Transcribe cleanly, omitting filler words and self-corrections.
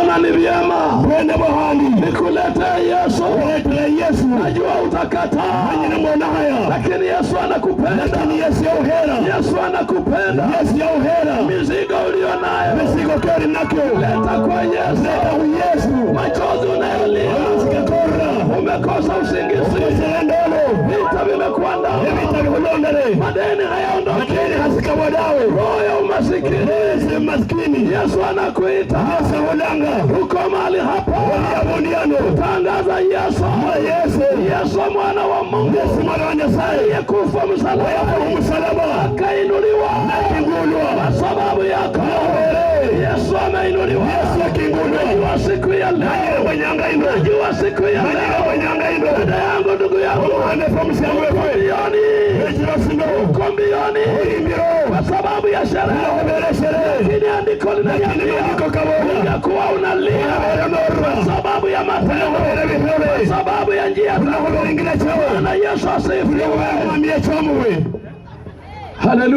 naona ni vyema nikulete Yesu. Najua utakataa, lakini Yesu anakupenda. Yesu anakupenda. Mizigo ulio nayo leta kwa Yesu. Machozi unayolia, umekosa usingizi, vita vimekuandama, madeni hayaondoki, roho ya umasikini. Yesu anakuita. Uko mahali hapa, tangaza Yesu. Yesu mwana wa Mungu, aliyekufa msalaba, akainuliwa kwa sababu yako. Yesu ameinuliwa. Najua siku ya leo, najua siku ya leo, dada yangu, ndugu yangu, uko mbioni kwa sababu ya sherehe. Lakini andiko linaniambia ungekuwa unalia kwa sababu ya matendo, kwa sababu ya njia zako. Na Yesu asifiwe. Haleluya.